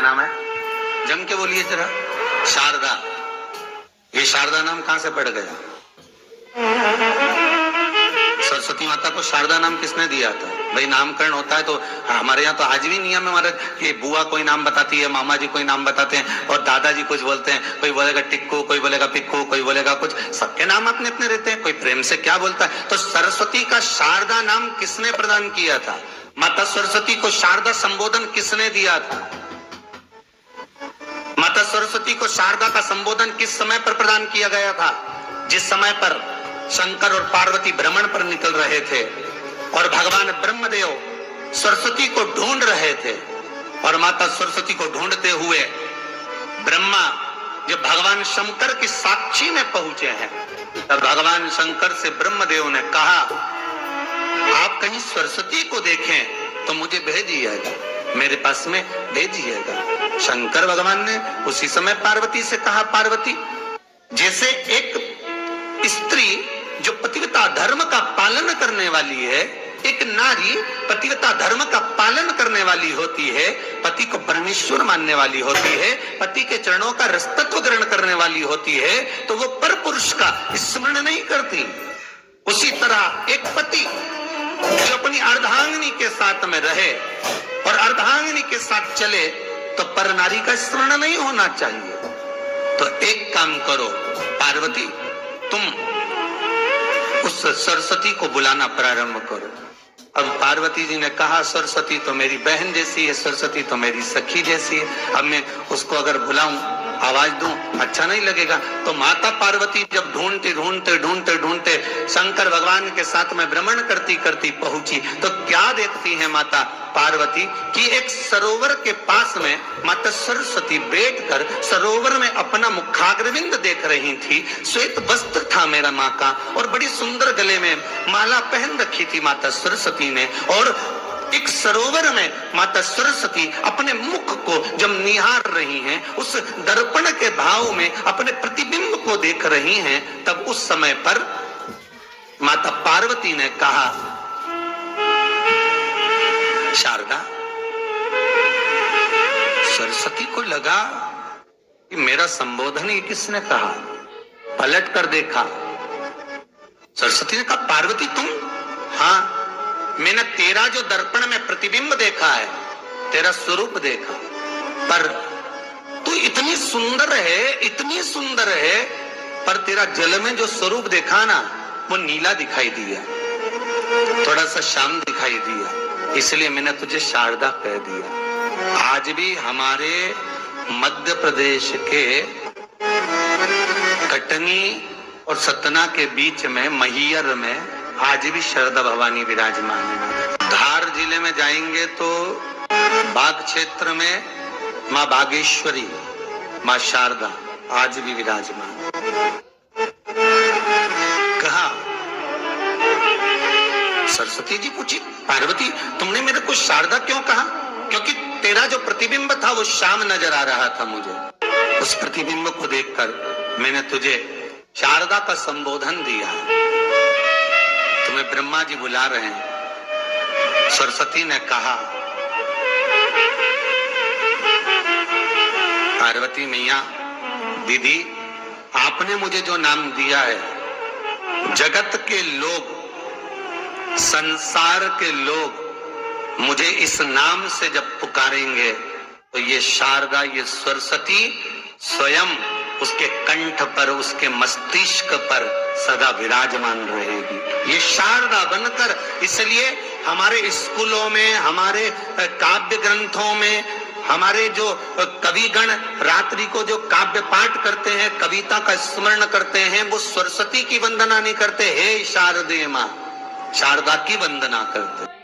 नाम है? जम के बोलिए जरा। शारदा। ये शारदा नाम कहां से पड़ गया? सरस्वती माता को शारदा नाम किसने दिया था? भाई नामकरण होता है तो हमारे यहाँ तो आज भी नियम है हमारे कि बुआ कोई नाम बताती है, मामा जी कोई नाम बताते हैं और दादाजी कुछ बोलते हैं। कोई बोलेगा टिक्कू, कोई बोलेगा पिक्कू, कोई बोलेगा कुछ। सबके नाम अपने अपने रहते हैं, कोई प्रेम से क्या बोलता है। तो सरस्वती का शारदा नाम किसने प्रदान किया था? माता सरस्वती को शारदा संबोधन किसने दिया था? माता सरस्वती को शारदा का संबोधन किस समय पर प्रदान किया गया था? जिस समय पर शंकर और पार्वती भ्रमण पर निकल रहे थे और भगवान ब्रह्मदेव सरस्वती को ढूंढ रहे थे और माता सरस्वती को ढूंढते हुए ब्रह्मा जब भगवान शंकर की साक्षी में पहुंचे हैं, तब भगवान शंकर से ब्रह्मदेव ने कहा, आप कहीं सरस्वती को देखें तो मुझे भेजिएगा, मेरे पास में भेजिएगा। शंकर भगवान ने उसी समय पार्वती से कहा, पार्वती, जैसे एक स्त्री जो पतिव्रता धर्म का पालन करने वाली है, एक नारी पतिव्रता धर्म का पालन करने वाली होती है, पति को परमेश्वर मानने वाली होती है, पति के चरणों का रसतत्व ग्रहण करने वाली होती है, तो वो पर पुरुष का स्मरण नहीं करती। उसी तरह एक पति जो अपनी अर्धांगिनी के साथ में रहे और अर्धांगिनी के साथ चले तो पर नारी का स्मरण नहीं होना चाहिए। तो एक काम करो पार्वती, तुम उस सरस्वती को बुलाना प्रारंभ करो। अब पार्वती जी ने कहा, सरस्वती तो मेरी बहन जैसी है, सरस्वती तो मेरी सखी जैसी है, अब मैं उसको अगर बुलाऊं, आवाज दूं, अच्छा नहीं लगेगा। तो माता पार्वती जब ढूंढते ढूंढते ढूंढते ढूंढते शंकर भगवान के साथ में भ्रमण करती करती पहुंची, तो क्या देखती है माता पार्वती कि एक सरोवर के पास में माता सरस्वती बैठकर सरोवर में अपना मुखाग्रविंद देख रही थी। श्वेत वस्त्र था मेरा माँ का और बड़ी सुंदर गले में माला पहन रखी थी माता सरस्वती ने, और एक सरोवर में माता सरस्वती अपने मुख को जब निहार रही हैं, उस दर्पण के भाव में अपने प्रतिबिंब को देख रही हैं, तब उस समय पर माता पार्वती ने कहा, शारदा, सरस्वती को लगा कि मेरा संबोधन ये किसने कहा। पलट कर देखा, सरस्वती ने कहा, पार्वती तुम? हाँ, मैंने तेरा जो दर्पण में प्रतिबिंब देखा है, तेरा स्वरूप देखा, पर तू इतनी सुंदर है, इतनी सुंदर है, पर तेरा जल में जो स्वरूप देखा ना, वो नीला दिखाई दिया, थोड़ा सा श्याम दिखाई दिया, इसलिए मैंने तुझे शारदा कह दिया। आज भी हमारे मध्य प्रदेश के कटनी और सतना के बीच में मैहर में आज भी शारदा भवानी विराजमान है। धार जिले में जाएंगे तो बाग क्षेत्र में माँ बागेश्वरी, माँ शारदा आज भी विराजमान। कहा, सरस्वती जी पूछी, पार्वती तुमने मेरे को शारदा क्यों कहा? क्योंकि तेरा जो प्रतिबिंब था वो श्याम नजर आ रहा था मुझे, उस प्रतिबिंब को देखकर मैंने तुझे शारदा का संबोधन दिया। तुम्हें ब्रह्मा जी बुला रहे हैं। सरस्वती ने कहा, पार्वती मैया, दीदी, आपने मुझे जो नाम दिया है, जगत के लोग, संसार के लोग मुझे इस नाम से जब पुकारेंगे तो ये शारदा, ये सरस्वती स्वयं उसके कंठ पर, उसके मस्तिष्क पर सदा विराजमान रहेगी, ये शारदा बनकर। इसलिए हमारे स्कूलों में, हमारे काव्य ग्रंथों में, हमारे जो कविगण रात्रि को जो काव्य पाठ करते हैं, कविता का स्मरण करते हैं, वो सरस्वती की वंदना नहीं करते, हे शारदे माँ, शारदा की वंदना करते।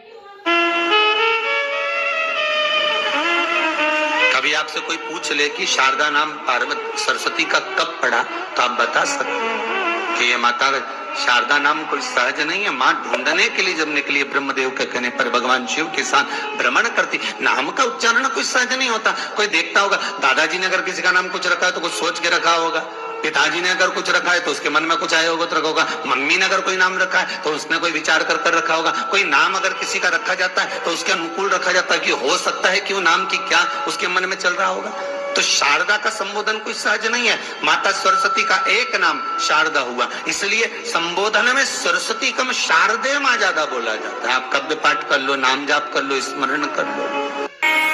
कभी आपसे कोई पूछ ले कि शारदा नाम पार्वती सरस्वती का कब पड़ा, तो आप बता सकते कि ये माता शारदा नाम कोई सहज नहीं है। माँ ढूंढने के लिए जब निकली ब्रह्मदेव के कहने पर भगवान शिव के साथ भ्रमण करती, नाम का उच्चारण कोई सहज नहीं होता। कोई देखता होगा, दादाजी ने अगर किसी का नाम कुछ रखा है तो कुछ सोच के रखा होगा, पिताजी ने अगर कुछ रखा है तो उसके मन में कुछ आया होगा तो रखा होगा, मम्मी ने अगर कोई नाम रखा है तो उसने कोई विचार कर कर रखा होगा। कोई नाम अगर किसी का रखा जाता है तो उसके अनुकूल रखा जाता है कि हो सकता है कि वो नाम की क्या उसके मन में चल रहा होगा। तो शारदा का संबोधन कोई सहज नहीं है। माता सरस्वती का एक नाम शारदा हुआ, इसलिए संबोधन में सरस्वती कम शारदे मां ज्यादा बोला जाता है। आप काव्य पाठ कर लो, नाम जाप कर लो, स्मरण कर लो।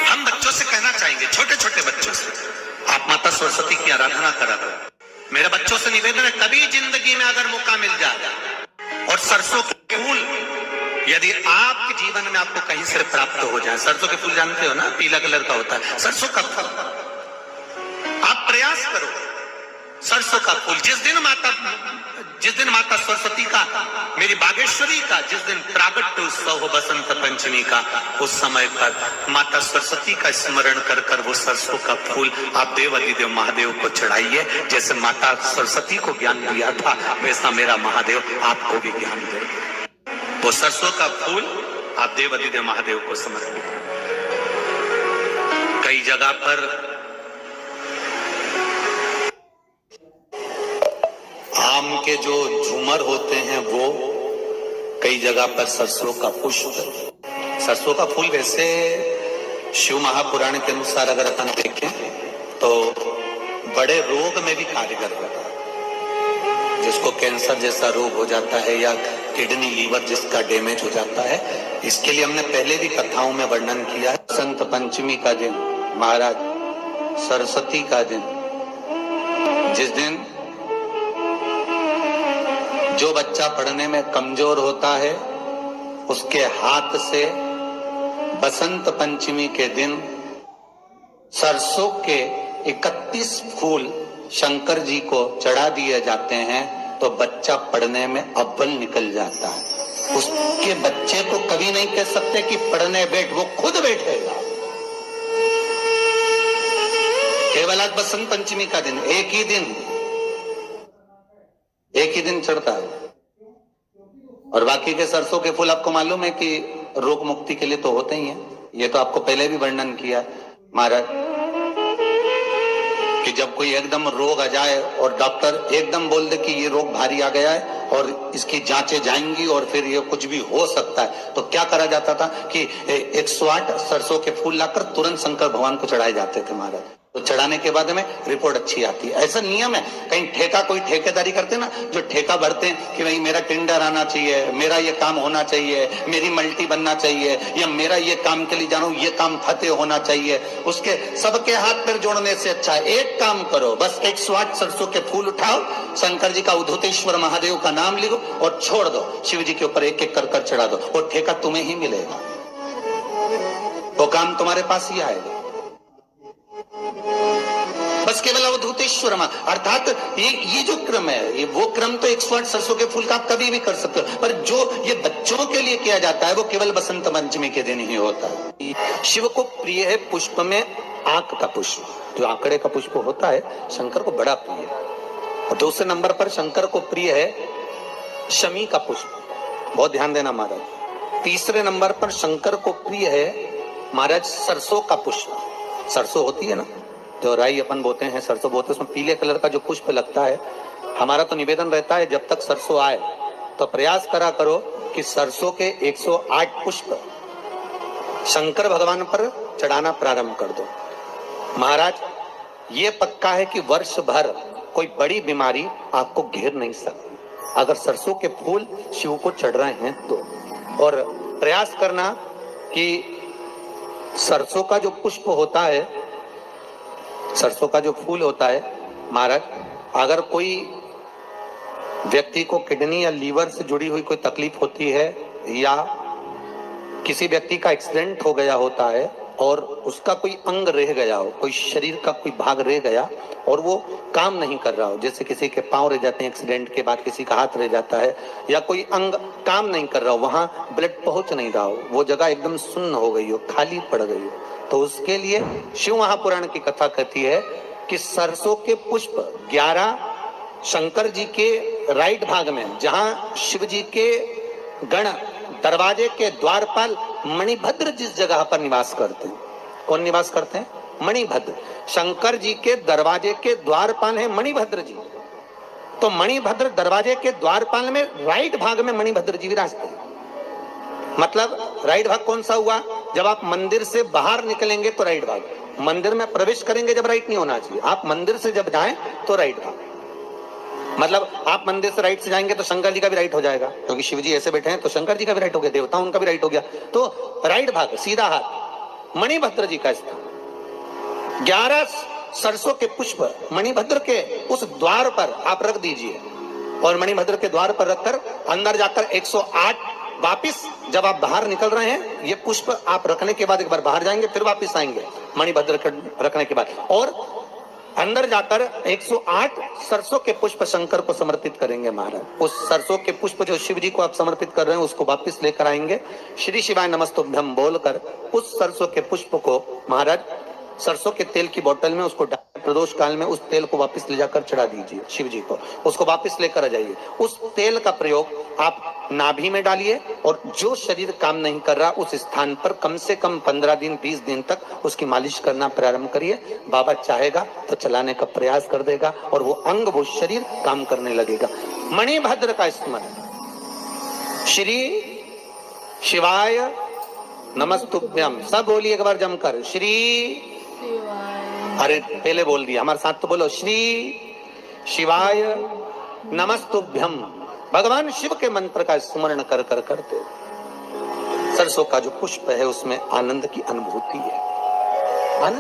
हम बच्चों से कहना चाहेंगे, छोटे छोटे बच्चों से, आप माता सरस्वती की आराधना करा करो। मेरे बच्चों से निवेदन है, कभी जिंदगी में अगर मौका मिल जाए और सरसों के फूल यदि आपके जीवन में आपको कहीं से प्राप्त हो जाए, सरसों के फूल जानते हो ना, पीला कलर का होता है सरसों का फूल, आप प्रयास करो सरसों का फूल। जिस दिन माता सरस्वती का, मेरी बागेश्वरी का जिस दिन प्रागट्य उत्सव हो बसंत पंचमी का, उस समय पर माता सरस्वती का स्मरण कर कर वो सरसों का फूल आप देव अधिदेव महादेव को चढ़ाइए। जैसे माता सरस्वती को ज्ञान दिया था वैसा मेरा महादेव आपको भी ज्ञान दे। वो सरसों का फूल आप देव अधिदेव महादेव को समर्पित। कई जगह पर आम के जो झूमर होते हैं वो, कई जगह पर सरसों का पुष्प, सरसों का फूल वैसे शिव महापुराण के अनुसार अगर अपन देखें तो बड़े रोग में भी कारगर होता है। जिसको कैंसर जैसा रोग हो जाता है या किडनी लीवर जिसका डैमेज हो जाता है, इसके लिए हमने पहले भी कथाओं में वर्णन किया है। बसंत पंचमी का दिन, महाराज सरस्वती का दिन, जिस दिन जो बच्चा पढ़ने में कमजोर होता है उसके हाथ से बसंत पंचमी के दिन सरसों के 31 फूल शंकर जी को चढ़ा दिए जाते हैं तो बच्चा पढ़ने में अव्वल निकल जाता है। उसके बच्चे को कभी नहीं कह सकते कि पढ़ने बैठ, वो खुद बैठेगा। केवल आज बसंत पंचमी का दिन, एक ही दिन चढ़ता है। और बाकी के सरसों के फूल आपको मालूम है कि रोग मुक्ति के लिए तो होते ही हैं। ये तो आपको पहले भी वर्णन किया महाराज कि जब कोई एकदम रोग आ जाए और डॉक्टर एकदम बोल दे कि ये रोग भारी आ गया है और इसकी जांचें जाएंगी और फिर ये कुछ भी हो सकता है, तो क्या करा जाता था कि 108 सरसों के फूल लाकर तुरंत शंकर भगवान को चढ़ाए जाते थे महाराज। तो चढ़ाने के बाद में रिपोर्ट अच्छी आती है। ऐसा नियम है। कहीं कोई ठेकेदारी करते ना, जो ठेका भरते हैं कि भाई मेरा टेंडर आना चाहिए, मेरा ये काम होना चाहिए, मेरी मल्टी बनना चाहिए, या मेरा ये काम के लिए जानो, ये काम फतेह होना चाहिए, उसके सबके हाथ पैर जोड़ने से अच्छा है एक काम करो, बस 108 सरसों के फूल उठाओ, शंकर जी का उद्धतेश्वर महादेव का नाम लिखो और छोड़ दो, शिव जी के ऊपर एक एक कर चढ़ा दो, वो ठेका तुम्हें ही मिलेगा, वो काम तुम्हारे पास ही आएगा। बस केवल अवधूतेश्वर अर्थात ये जो क्रम है, ये वो क्रम तो 108 सरसों के फूल का आप कभी भी कर सकते हो, पर जो ये बच्चों के लिए किया जाता है वो केवल बसंत पंचमी के दिन ही होता है। शिव को प्रिय है पुष्प में आंक का पुष्प, जो आंकड़े का पुष्प होता है शंकर को बड़ा प्रिय है। और दूसरे नंबर पर शंकर को प्रिय है शमी का पुष्प, बहुत ध्यान देना महाराज। तीसरे नंबर पर शंकर को प्रिय है महाराज सरसों का पुष्प। सरसों होती है ना, जो राई अपन बोते हैं, सरसों बोते हैं, उसमें पीले कलर का जो पुष्प लगता है। हमारा तो निवेदन रहता है जब तक सरसों आए तो प्रयास करा करो कि सरसों के 108 पुष्प शंकर भगवान पर चढ़ाना प्रारंभ कर दो। महाराज ये पक्का है कि वर्ष भर कोई बड़ी बीमारी आपको घेर नहीं सकती अगर सरसों के फूल शिव को चढ़ रहे हैं तो। और प्रयास करना कि सरसों का जो पुष्प होता है, सरसों का जो फूल होता है महाराज, अगर कोई व्यक्ति को किडनी या लीवर से जुड़ी हुई कोई तकलीफ होती है या किसी व्यक्ति का एक्सीडेंट हो गया होता है और उसका कोई अंग रह गया हो, कोई शरीर का कोई भाग रह गया और वो काम नहीं कर रहा हो, जैसे किसी के पांव रह जाते हैं एक्सीडेंट के बाद, किसी का हाथ रह जाता है, या कोई अंग काम नहीं कर रहा हो, वहां ब्लड पहुंच नहीं रहा हो, वो जगह एकदम सुन्न हो गई हो, खाली पड़ गई हो, तो उसके लिए शिव महापुराण की कथा कहती है कि सरसों के पुष्प 11 शंकर जी के राइट भाग में, जहां शिव जी के गण दरवाजे के द्वारपाल मणिभद्र जिस जगह पर निवास करते हैं, कौन निवास करते हैं? मणिभद्र। शंकर जी के दरवाजे के द्वारपाल है मणिभद्र जी, तो मणिभद्र दरवाजे के द्वारपाल में राइट भाग में मणिभद्र जी विराजते हैं। मतलब राइट भाग कौन सा हुआ? जब आप मंदिर से बाहर निकलेंगे तो राइट भाग, मंदिर में प्रवेश करेंगे जब राइट नहीं होना चाहिए, आप मंदिर से जब जाएं तो राइट भाग। मतलब आप मंदिर से राइट से जाएंगे तो शंकर जी का भी राइट हो जाएगा, क्योंकि शिव जी ऐसे बैठे हैं तो शंकर जी का भी राइट हो गया, देवता उनका भी राइट हो गया। तो राइट भाग सीधा हाथ मणिभद्र जी का स्थान। 11 सरसों के पुष्प मणिभद्र के उस द्वार पर आप रख दीजिए, और मणिभद्र के द्वार पर रखकर अंदर जाकर 108 वापिस जब आप बाहर निकल रहे हैं, ये पुष्प आप रखने के बाद एक बार बाहर जाएंगे, फिर वापिस आएंगे मणिभद्र रखने के बाद, और अंदर जाकर 108 सरसों के पुष्प शंकर को समर्पित करेंगे महाराज। उस सरसों के पुष्प जो शिव जी को आप समर्पित कर रहे हैं उसको वापिस लेकर आएंगे, श्री शिवाय नमस्तुभ्यम बोलकर उस सरसों के पुष्प को महाराज सरसों के तेल की बोतल में उसको प्रदोष काल में उस तेल को वापस ले जाकर चढ़ा दीजिए शिव जी को, उसको वापस लेकर आ जाइए। उस तेल का प्रयोग आप नाभि में डालिए, और जो शरीर काम नहीं कर रहा उस स्थान पर कम से कम 15 दिन 20 दिन तक उसकी मालिश करना प्रारंभ करिए। बाबा चाहेगा तो चलाने का प्रयास कर देगा, और वो अंग वो शरीर काम करने लगेगा। मणिभद्र का स्मरण, श्री शिवाय नमस्तुभ्यम, सब बोलिए एक बार जमकर, श्री, अरे पहले बोल दिया, हमारे साथ तो बोलो, श्री शिवाय नमस्तुभ्यम। भगवान शिव के मंत्र का स्मरण कर कर करते सरसों का जो पुष्प है उसमें आनंद की अनुभूति है। आनंद